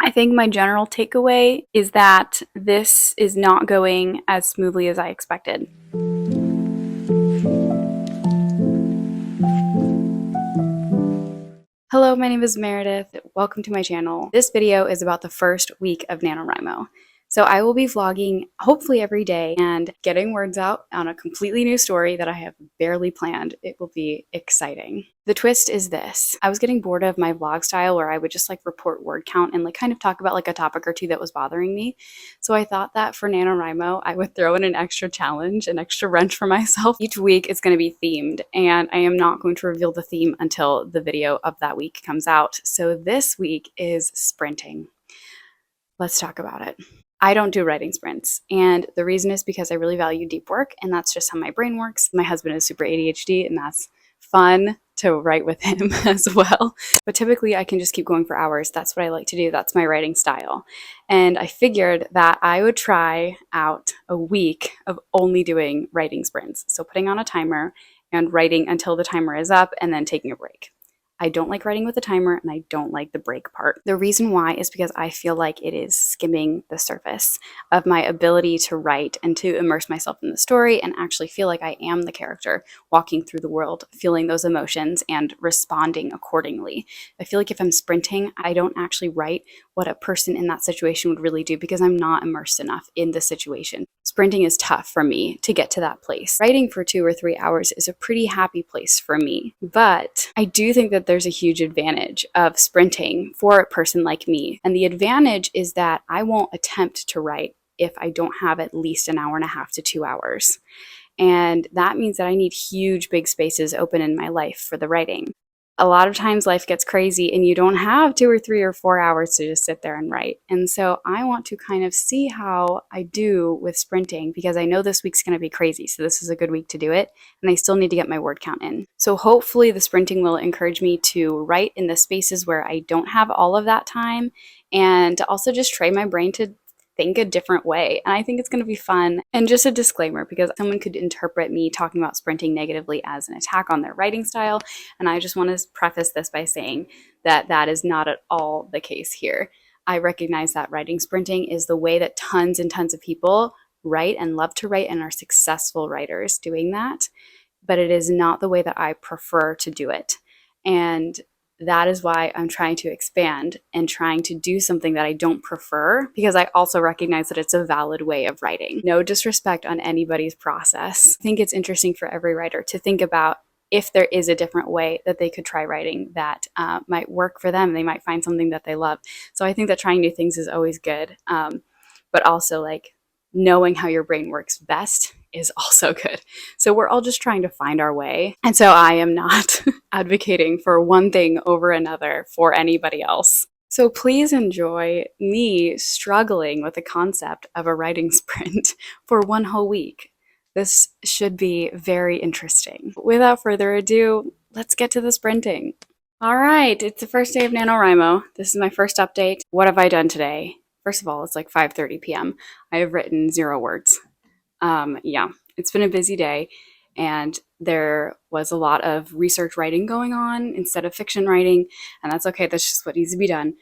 I think my general takeaway is that this is not going as smoothly as I expected. Hello, my name is Meredith. Welcome to my channel. This video is about the first week of NaNoWriMo. So I will be vlogging hopefully every day and getting words out on a completely new story that I have barely planned. It will be exciting. The twist is this. I was getting bored of my vlog style where I would just report word count and kind of talk about a topic or two that was bothering me. So I thought that for NaNoWriMo, I would throw in an extra challenge, an extra wrench for myself. Each week is going to be themed, and I am not going to reveal the theme until the video of that week comes out. So this week is sprinting. Let's talk about it. I don't do writing sprints, and the reason is because I really value deep work, and that's just how my brain works. My husband is super ADHD, and that's fun to write with him as well. But typically I can just keep going for hours. That's what I like to do. That's my writing style. And I figured that I would try out a week of only doing writing sprints. So putting on a timer and writing until the timer is up and then taking a break. I don't like writing with a timer, and I don't like the break part. The reason why is because I feel like it is skimming the surface of my ability to write and to immerse myself in the story and actually feel like I am the character walking through the world, feeling those emotions and responding accordingly. I feel like if I'm sprinting, I don't actually write what a person in that situation would really do because I'm not immersed enough in the situation. Sprinting is tough for me to get to that place. Writing for 2 or 3 hours is a pretty happy place for me, but I do think that there's a huge advantage of sprinting for a person like me. And the advantage is that I won't attempt to write if I don't have at least an hour and a half to 2 hours. And that means that I need huge big spaces open in my life for the writing. A lot of times life gets crazy and you don't have 2 or 3 or 4 hours to just sit there and write. And so I want to kind of see how I do with sprinting because I know this week's going to be crazy. So this is a good week to do it. And I still need to get my word count in. So hopefully the sprinting will encourage me to write in the spaces where I don't have all of that time and to also just train my brain to think a different way. And I think it's going to be fun. And just a disclaimer, because someone could interpret me talking about sprinting negatively as an attack on their writing style. And I just want to preface this by saying that that is not at all the case here. I recognize that writing sprinting is the way that tons and tons of people write and love to write and are successful writers doing that. But it is not the way that I prefer to do it. And that is why I'm trying to expand and trying to do something that I don't prefer, because I also recognize that it's a valid way of writing. No disrespect on anybody's process. I think it's interesting for every writer to think about if there is a different way that they could try writing that might work for them. They might find something that they love. So I think that trying new things is always good. But also knowing how your brain works best is also good. So we're all just trying to find our way. And so I am not advocating for one thing over another for anybody else. So please enjoy me struggling with the concept of a writing sprint for one whole week. This should be very interesting. Without further ado, let's get to the sprinting. All right, it's the first day of NaNoWriMo. This is my first update. What have I done today? First of all, it's 5:30 p.m. I have written 0 words. Yeah, it's been a busy day, and there was a lot of research writing going on instead of fiction writing, and that's okay. That's just what needs to be done.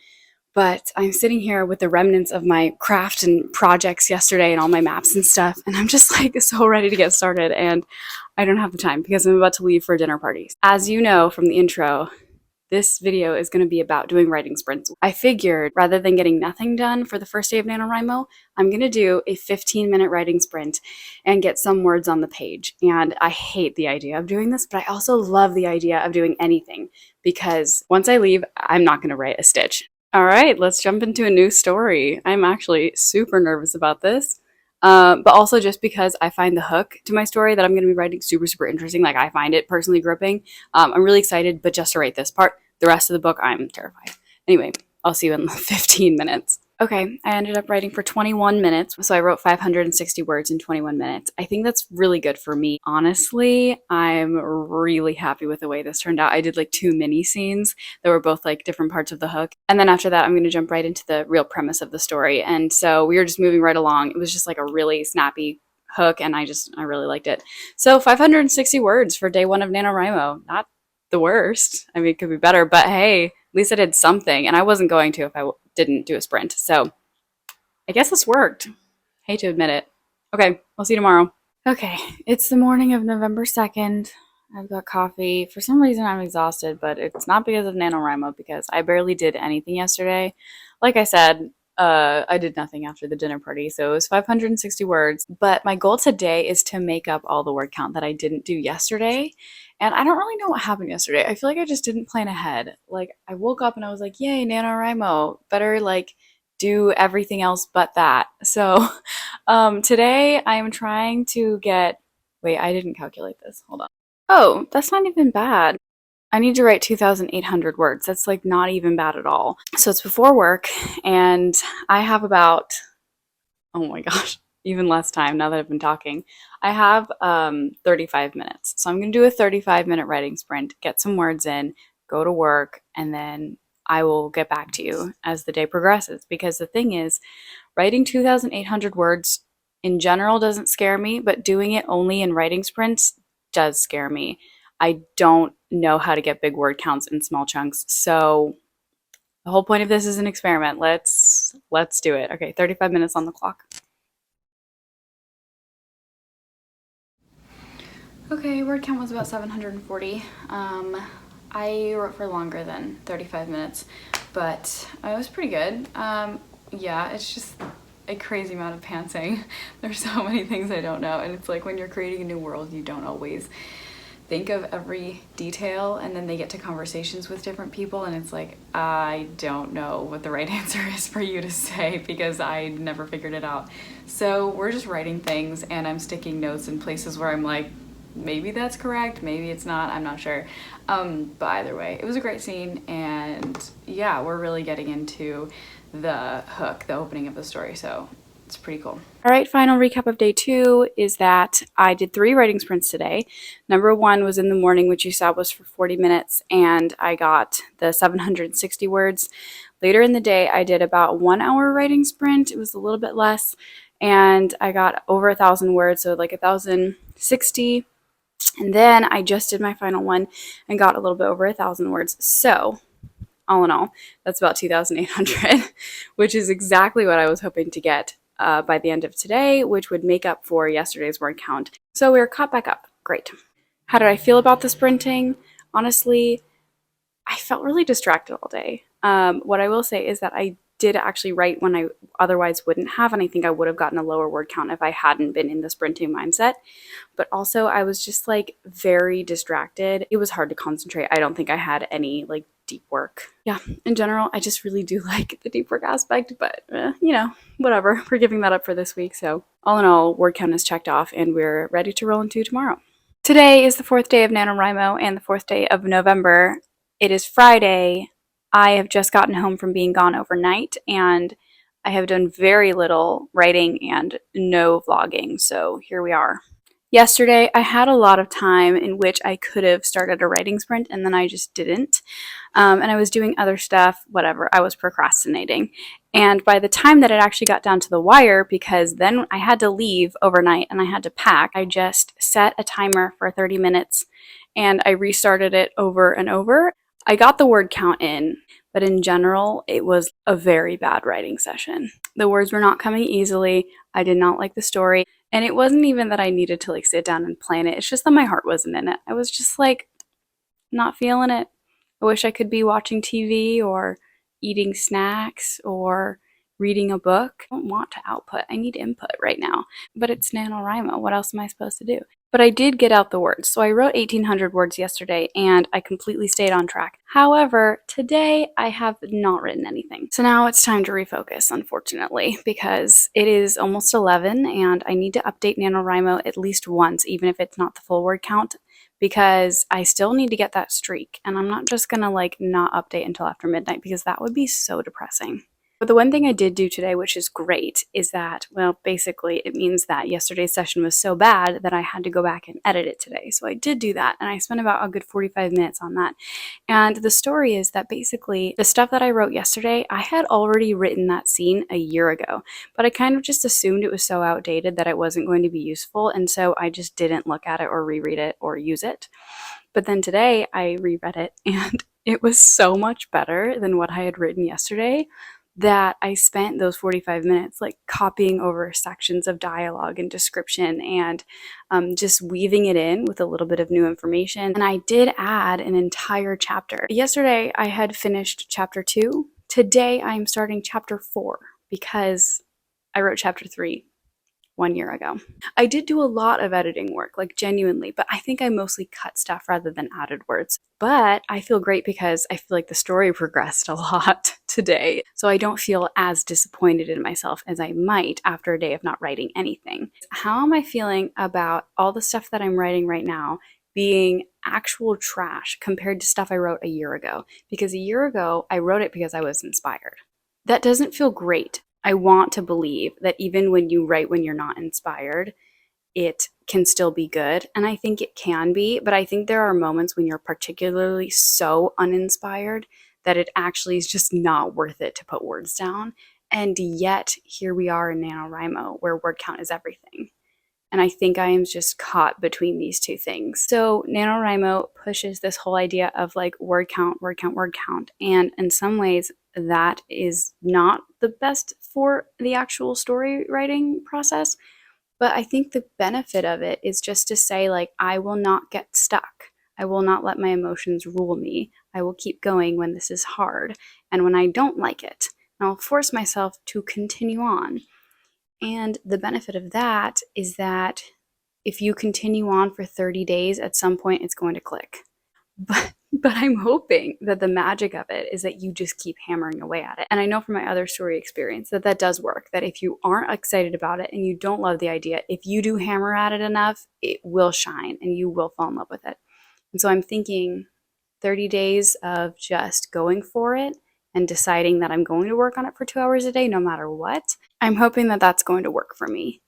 But I'm sitting here with the remnants of my craft and projects yesterday and all my maps and stuff, and I'm just so ready to get started, and I don't have the time because I'm about to leave for a dinner party. As you know from the intro, this video is going to be about doing writing sprints. I figured rather than getting nothing done for the first day of NaNoWriMo, I'm going to do a 15-minute writing sprint and get some words on the page. And I hate the idea of doing this, but I also love the idea of doing anything because once I leave, I'm not going to write a stitch. All right, let's jump into a new story. I'm actually super nervous about this. But also just because I find the hook to my story that I'm going to be writing super, super interesting. I find it personally gripping. I'm really excited, but just to write this part, the rest of the book, I'm terrified. Anyway, I'll see you in 15 minutes. Okay, I ended up writing for 21 minutes, so I wrote 560 words in 21 minutes. I think that's really good for me. Honestly, I'm really happy with the way this turned out. I did 2 mini scenes that were both different parts of the hook. And then after that, I'm going to jump right into the real premise of the story. And so we were just moving right along. It was just a really snappy hook, and I really liked it. So 560 words for day 1 of NaNoWriMo. Not the worst. I mean, it could be better, but hey, least I did something, and I wasn't going to if I didn't do a sprint. So I guess this worked. Hate to admit it. Okay, I'll see you tomorrow. Okay, it's the morning of November 2nd. I've got coffee. For some reason, I'm exhausted, but it's not because of NaNoWriMo because I barely did anything yesterday. Like I said, I did nothing after the dinner party, so it was 560 words. But my goal today is to make up all the word count that I didn't do yesterday. And I don't really know what happened yesterday. I feel like I just didn't plan ahead. Like, I woke up and I was like, yay, NaNoWriMo. Better, like, do everything else but that. So today I'm trying to get, wait, I didn't calculate this. Hold on. Oh, that's not even bad. I need to write 2,800 words. That's like not even bad at all. So it's before work, and I have about, oh my gosh, even less time now that I've been talking. I have 35 minutes. So I'm going to do a 35-minute writing sprint, get some words in, go to work, and then I will get back to you as the day progresses. Because the thing is, writing 2,800 words in general doesn't scare me, but doing it only in writing sprints does scare me. I don't know how to get big word counts in small chunks. So the whole point of this is an experiment. Let's do it. Okay, 35 minutes on the clock. Okay, word count was about 740. I wrote for longer than 35 minutes, but it was pretty good. Yeah, it's just a crazy amount of pantsing. There's so many things I don't know, and it's like when you're creating a new world, you don't always think of every detail, and then they get to conversations with different people, and it's like, I don't know what the right answer is for you to say because I never figured it out. So we're just writing things, and I'm sticking notes in places where I'm like, maybe that's correct, maybe it's not, I'm not sure. But either way, it was a great scene, and yeah, we're really getting into the hook, the opening of the story, so it's pretty cool. All right, final recap of day 2 is that I did 3 writing sprints today. Number 1 was in the morning, which you saw was for 40 minutes, and I got the 760 words. Later in the day, I did about 1 hour writing sprint. It was a little bit less, and I got over 1,000 words, so like 1,060. And then I just did my final one and got a little bit over 1,000 words. So all in all, that's about 2,800, which is exactly what I was hoping to get by the end of today, which would make up for yesterday's word count. So we were caught back up. Great. How did I feel about the sprinting? Honestly, I felt really distracted all day. What I will say is that I did actually write when I otherwise wouldn't have, and I think I would have gotten a lower word count if I hadn't been in the sprinting mindset. But also I was just like very distracted. It was hard to concentrate. I don't think I had any like deep work. Yeah, in general, I just really do like the deep work aspect, but you know, whatever. We're giving that up for this week. So all in all, word count is checked off and we're ready to roll into tomorrow. Today is the 4th day of NaNoWriMo and the 4th day of November. It is Friday. I have just gotten home from being gone overnight, and I have done very little writing and no vlogging, so here we are. Yesterday, I had a lot of time in which I could have started a writing sprint, and then I just didn't. And I was doing other stuff, whatever. I was procrastinating. And by the time that it actually got down to the wire, because then I had to leave overnight and I had to pack, I just set a timer for 30 minutes and I restarted it over and over. I got the word count in, but in general, it was a very bad writing session. The words were not coming easily. I did not like the story. And it wasn't even that I needed to like sit down and plan it. It's just that my heart wasn't in it. I was just like not feeling it. I wish I could be watching TV or eating snacks or reading a book. I don't want to output. I need input right now. But it's NaNoWriMo. What else am I supposed to do? But I did get out the words. So I wrote 1,800 words yesterday and I completely stayed on track. However, today I have not written anything. So now it's time to refocus, unfortunately, because it is almost 11 and I need to update NaNoWriMo at least once, even if it's not the full word count, because I still need to get that streak. And I'm not just gonna like not update until after midnight because that would be so depressing. But the one thing I did do today, which is great, is that, well, basically it means that yesterday's session was so bad that I had to go back and edit it today. So I did do that, and I spent about a good 45 minutes on that. And the story is that basically the stuff that I wrote yesterday, I had already written that scene a year ago, but I kind of just assumed it was so outdated that it wasn't going to be useful, and so I just didn't look at it or reread it or use it. But then today I reread it and it was so much better than what I had written yesterday that I spent those 45 minutes like copying over sections of dialogue and description and just weaving it in with a little bit of new information. And I did add an entire chapter. Yesterday I had finished chapter 2. Today I'm starting chapter 4 because I wrote chapter 3 1 year ago. I did do a lot of editing work, like genuinely, but I think I mostly cut stuff rather than added words. But I feel great because I feel like the story progressed a lot today. So I don't feel as disappointed in myself as I might after a day of not writing anything. How am I feeling about all the stuff that I'm writing right now being actual trash compared to stuff I wrote a year ago? Because a year ago, I wrote it because I was inspired. That doesn't feel great. I want to believe that even when you write when you're not inspired, it can still be good. And I think it can be, but I think there are moments when you're particularly so uninspired that it actually is just not worth it to put words down. And yet, here we are in NaNoWriMo, where word count is everything. And I think I am just caught between these two things. So NaNoWriMo pushes this whole idea of like word count, word count, word count. And in some ways, that is not the best for the actual story writing process. But I think the benefit of it is just to say, like, I will not get stuck. I will not let my emotions rule me. I will keep going when this is hard and when I don't like it. And I'll force myself to continue on. And the benefit of that is that if you continue on for 30 days, at some point it's going to click. But I'm hoping that the magic of it is that you just keep hammering away at it. And I know from my other story experience that that does work, that if you aren't excited about it and you don't love the idea, if you do hammer at it enough, it will shine and you will fall in love with it. And so I'm thinking 30 days of just going for it and deciding that I'm going to work on it for 2 hours a day no matter what. I'm hoping that that's going to work for me.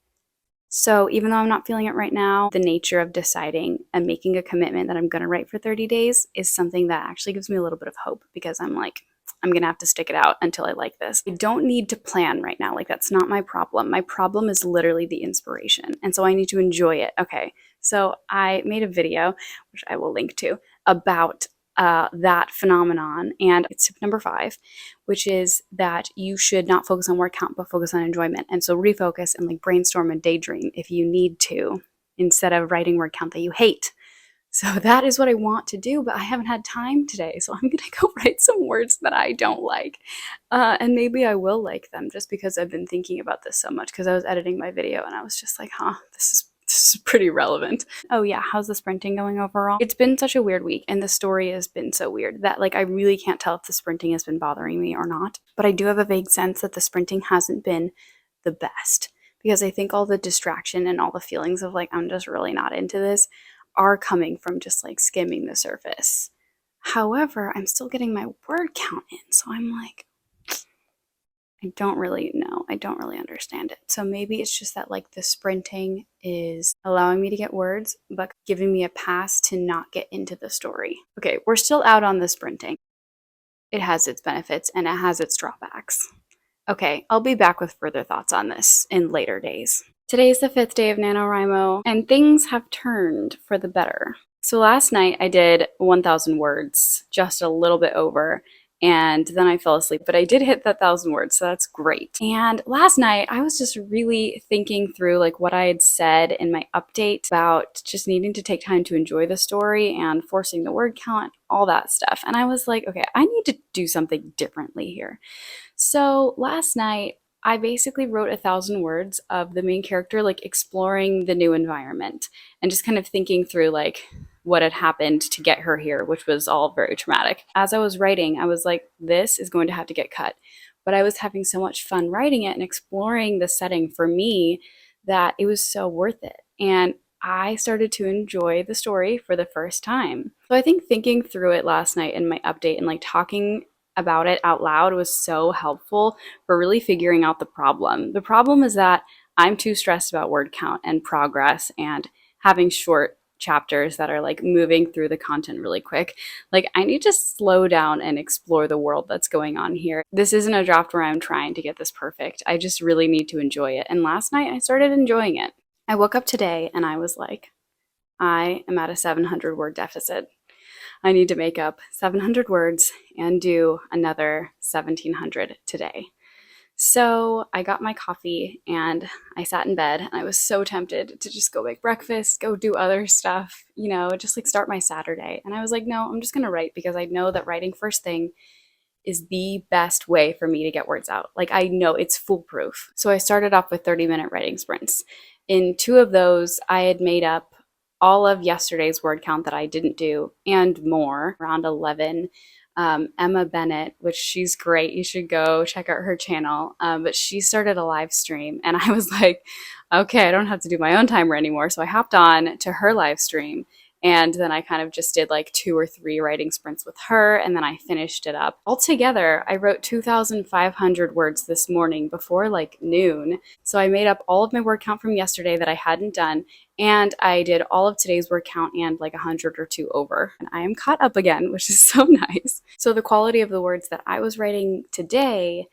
So even though I'm not feeling it right now, the nature of deciding and making a commitment that I'm going to write for 30 days is something that actually gives me a little bit of hope, because I'm like, I'm going to have to stick it out until I like this. I don't need to plan right now. Like, that's not my problem. My problem is literally the inspiration. And so I need to enjoy it. Okay. So I made a video, which I will link to, about that phenomenon. And it's tip number 5, which is that you should not focus on word count, but focus on enjoyment. And so refocus and like brainstorm and daydream if you need to, instead of writing word count that you hate. So that is what I want to do, but I haven't had time today. So I'm going to go write some words that I don't like. And maybe I will like them just because I've been thinking about this so much, because I was editing my video and I was just like, this is pretty relevant. Oh yeah, how's the sprinting going overall? It's been such a weird week and the story has been so weird that like I really can't tell if the sprinting has been bothering me or not. But I do have a vague sense that the sprinting hasn't been the best, because I think all the distraction and all the feelings of like, I'm just really not into this are coming from just like skimming the surface. However, I'm still getting my word count in, so I'm like, I don't really know. I don't really understand it. So maybe it's just that like the sprinting is allowing me to get words, but giving me a pass to not get into the story. Okay, we're still out on the sprinting. It has its benefits and it has its drawbacks. Okay, I'll be back with further thoughts on this in later days. Today is the 5th day of NaNoWriMo, and things have turned for the better. So last night I did 1,000 words, just a little bit over, and then I fell asleep, but I did hit that 1,000 words, so that's great. And last night I was just really thinking through like what I had said in my update about just needing to take time to enjoy the story and forcing the word count, all that stuff. And I was like, okay, I need to do something differently here. So last night I basically wrote 1,000 words of the main character like exploring the new environment and just kind of thinking through like what had happened to get her here, which was all very traumatic. As I was writing, I was like, this is going to have to get cut. But I was having so much fun writing it and exploring the setting for me that it was so worth it. And I started to enjoy the story for the first time. So I think thinking through it last night in my update and like talking about it out loud was so helpful for really figuring out the problem. The problem is that I'm too stressed about word count and progress and having short chapters that are like moving through the content really quick. Like, I need to slow down and explore the world that's going on here. This isn't a draft where I'm trying to get this perfect. I just really need to enjoy it. And last night I started enjoying it. I woke up today and I was like, I am at a 700 word deficit. I need to make up 700 words and do another 1700 today. So I got my coffee and I sat in bed and I was so tempted to just go make breakfast, go do other stuff, just like start my Saturday. And I was like, no, I'm just gonna write because I know that writing first thing is the best way for me to get words out. Like I know it's foolproof. So I started off with 30-minute writing sprints. In 2 of those, I had made up all of yesterday's word count that I didn't do and more, around 11. Emma Bennett, which she's great. You should go check out her channel. But she started a live stream and I was like, okay, I don't have to do my own timer anymore. So I hopped on to her live stream and then I kind of just did like 2 or 3 writing sprints with her, and then I finished it up. Altogether, I wrote 2,500 words this morning before like noon. So I made up all of my word count from yesterday that I hadn't done, and I did all of today's word count and like 100 or 2 over. And I am caught up again, which is so nice. So the quality of the words that I was writing today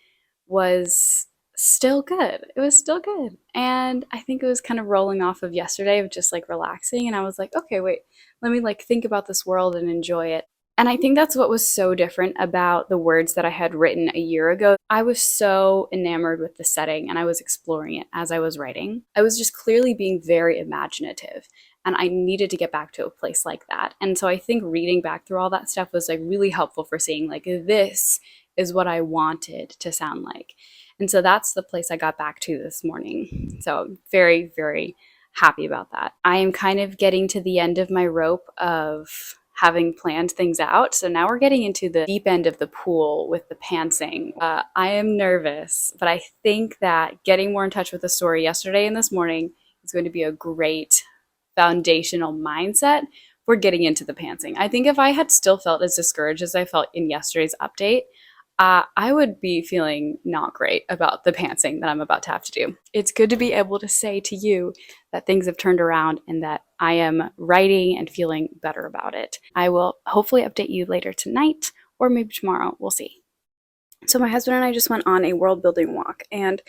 was still good. It was still good. And I think it was kind of rolling off of yesterday of just like relaxing. And I was like, okay, wait, let me like think about this world and enjoy it. And I think that's what was so different about the words that I had written a year ago. I was so enamored with the setting and I was exploring it as I was writing. I was just clearly being very imaginative and I needed to get back to a place like that. And so I think reading back through all that stuff was like really helpful for seeing like this is what I wanted to sound like. And so that's the place I got back to this morning. So very, very happy about that. I am kind of getting to the end of my rope of having planned things out. So now we're getting into the deep end of the pool with the pantsing. I am nervous, but I think that getting more in touch with the story yesterday and this morning is going to be a great foundational mindset for getting into the pantsing. I think if I had still felt as discouraged as I felt in yesterday's update, I would be feeling not great about the pantsing that I'm about to have to do. It's good to be able to say to you that things have turned around and that I am writing and feeling better about it. I will hopefully update you later tonight or maybe tomorrow. We'll see. So my husband and I just went on a world building walk and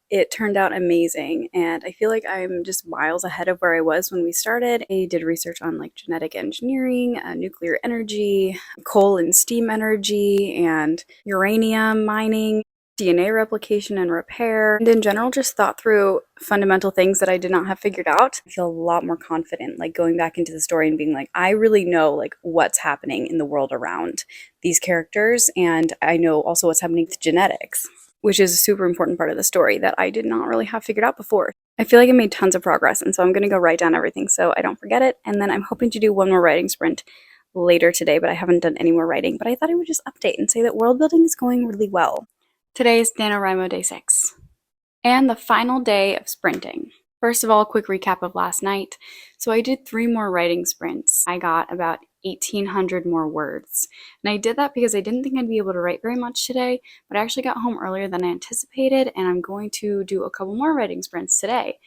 it turned out amazing, and I feel like I'm just miles ahead of where I was when we started. I did research on like genetic engineering, nuclear energy, coal and steam energy, and uranium mining, DNA replication and repair, and in general just thought through fundamental things that I did not have figured out. I feel a lot more confident like going back into the story and being like, I really know like what's happening in the world around these characters, and I know also what's happening with genetics, which is a super important part of the story that I did not really have figured out before. I feel like I made tons of progress, and so I'm going to go write down everything so I don't forget it, and then I'm hoping to do one more writing sprint later today, but I haven't done any more writing, but I thought I would just update and say that world building is going really well. Today is NaNoWriMo Day 6, and the final day of sprinting. First of all, a quick recap of last night. So I did 3 more writing sprints. I got about 1,800 more words. And I did that because I didn't think I'd be able to write very much today, but I actually got home earlier than I anticipated, and I'm going to do a couple more writing sprints today.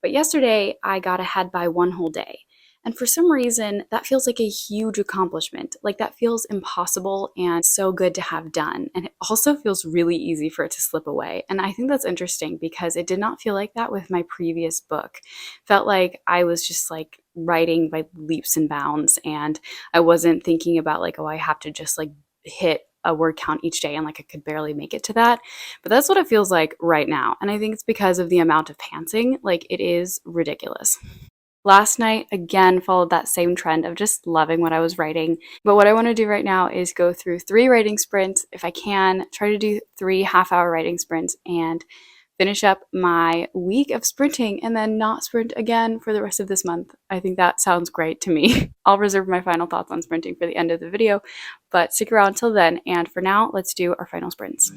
But yesterday, I got ahead by 1 whole day. And for some reason, that feels like a huge accomplishment. Like that feels impossible and so good to have done. And it also feels really easy for it to slip away. And I think that's interesting because it did not feel like that with my previous book. Felt like I was just like writing by leaps and bounds, and I wasn't thinking about like, oh, I have to just like hit a word count each day and like I could barely make it to that. But that's what it feels like right now. And I think it's because of the amount of pantsing. Like it is ridiculous. Last night, again, followed that same trend of just loving what I was writing. But what I want to do right now is go through 3 writing sprints. If I can, try to do 3 half-hour writing sprints and finish up my week of sprinting and then not sprint again for the rest of this month. I think that sounds great to me. I'll reserve my final thoughts on sprinting for the end of the video, but stick around till then. And for now, let's do our final sprints.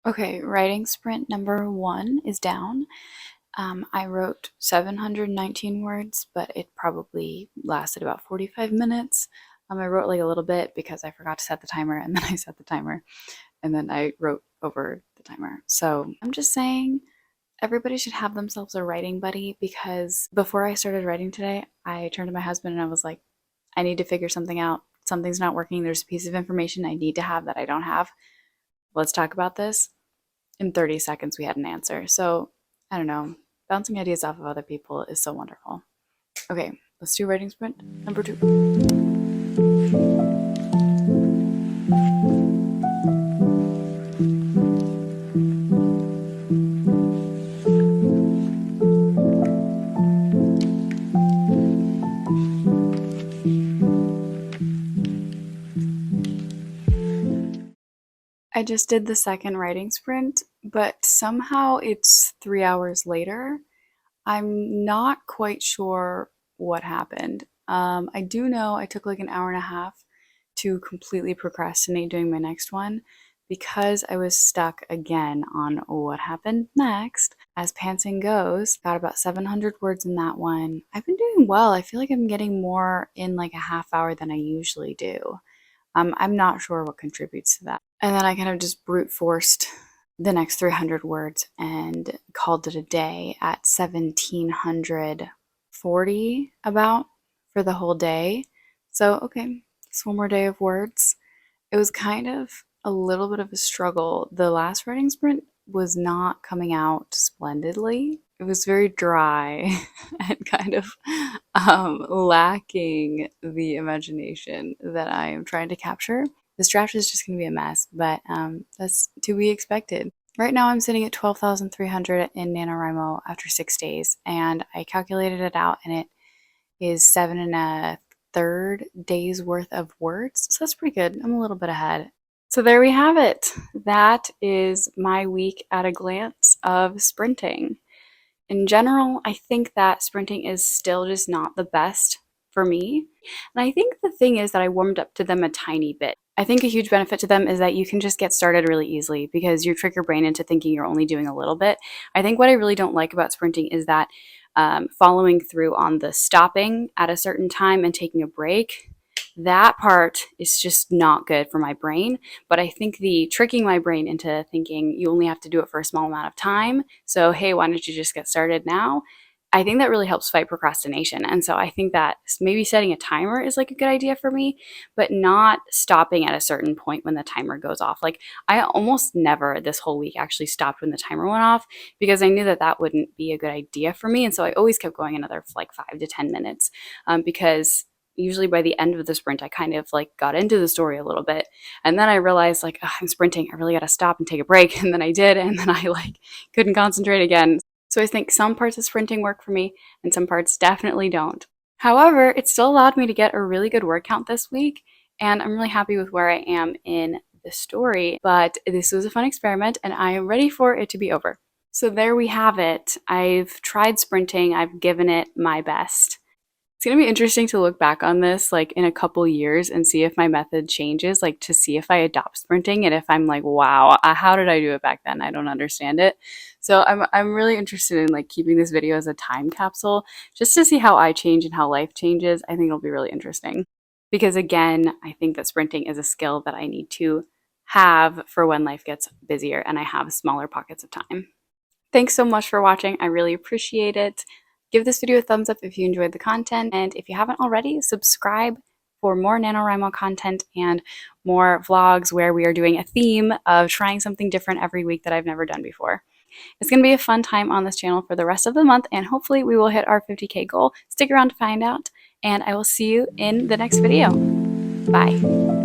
Okay, writing sprint number 1 is down. I wrote 719 words, but it probably lasted about 45 minutes. I wrote like a little bit because I forgot to set the timer, and then I set the timer, and then I wrote over the timer. So I'm just saying Everybody should have themselves a writing buddy, because before I started writing today, I turned to my husband and I was like, I need to figure something out. Something's not working. There's a piece of information I need to have that I don't have. Let's talk about this. In 30 seconds, we had an answer. So I don't know. Bouncing ideas off of other people is so wonderful. Okay, let's do writing sprint number 2. I just did the second writing sprint, but somehow it's 3 hours later. I'm not quite sure what happened. I do know I took like an hour and a half to completely procrastinate doing my next one because I was stuck again on what happened next. As pantsing goes, got about 700 words in that one. I've been doing well. I feel like I'm getting more in like a half hour than I usually do. I'm not sure what contributes to that. And then I kind of just brute forced the next 300 words and called it a day at 1740 about for the whole day. So, okay, just one more day of words. It was kind of a little bit of a struggle. The last writing sprint was not coming out splendidly. It was very dry and kind of lacking the imagination that I am trying to capture. This draft is just going to be a mess, but that's to be expected. Right now I'm sitting at 12,300 in NaNoWriMo after 6 days, and I calculated it out and it is 7 1/3 days worth of words. So that's pretty good. I'm a little bit ahead. So there we have it. That is my week at a glance of sprinting. In general, I think that sprinting is still just not the best for me. And I think the thing is that I warmed up to them a tiny bit. I think a huge benefit to them is that you can just get started really easily because you trick your brain into thinking you're only doing a little bit. I think what I really don't like about sprinting is that following through on the stopping at a certain time and taking a break. That part is just not good for my brain. But I think the tricking my brain into thinking you only have to do it for a small amount of time. So, hey, why don't you just get started now? I think that really helps fight procrastination. And so I think that maybe setting a timer is like a good idea for me, but not stopping at a certain point when the timer goes off. Like I almost never this whole week actually stopped when the timer went off because I knew that that wouldn't be a good idea for me. And so I always kept going another like 5 to 10 minutes because usually by the end of the sprint, I kind of like got into the story a little bit. And then I realized like, I'm sprinting. I really got to stop and take a break. And then I did. And then I like couldn't concentrate again. So I think some parts of sprinting work for me and some parts definitely don't. However, it still allowed me to get a really good word count this week. And I'm really happy with where I am in the story. But this was a fun experiment and I am ready for it to be over. So there we have it. I've tried sprinting. I've given it my best. It's going to be interesting to look back on this like in a couple years and see if my method changes, like to see if I adopt sprinting and if I'm like, wow, how did I do it back then? I don't understand it. So I'm really interested in like keeping this video as a time capsule just to see how I change and how life changes. I think it'll be really interesting because again, I think that sprinting is a skill that I need to have for when life gets busier and I have smaller pockets of time. Thanks so much for watching. I really appreciate it. Give this video a thumbs up if you enjoyed the content, and if you haven't already, subscribe for more NaNoWriMo content and more vlogs where we are doing a theme of trying something different every week that I've never done before. It's going to be a fun time on this channel for the rest of the month, and hopefully we will hit our 50K goal. Stick around to find out, and I will see you in the next video. Bye.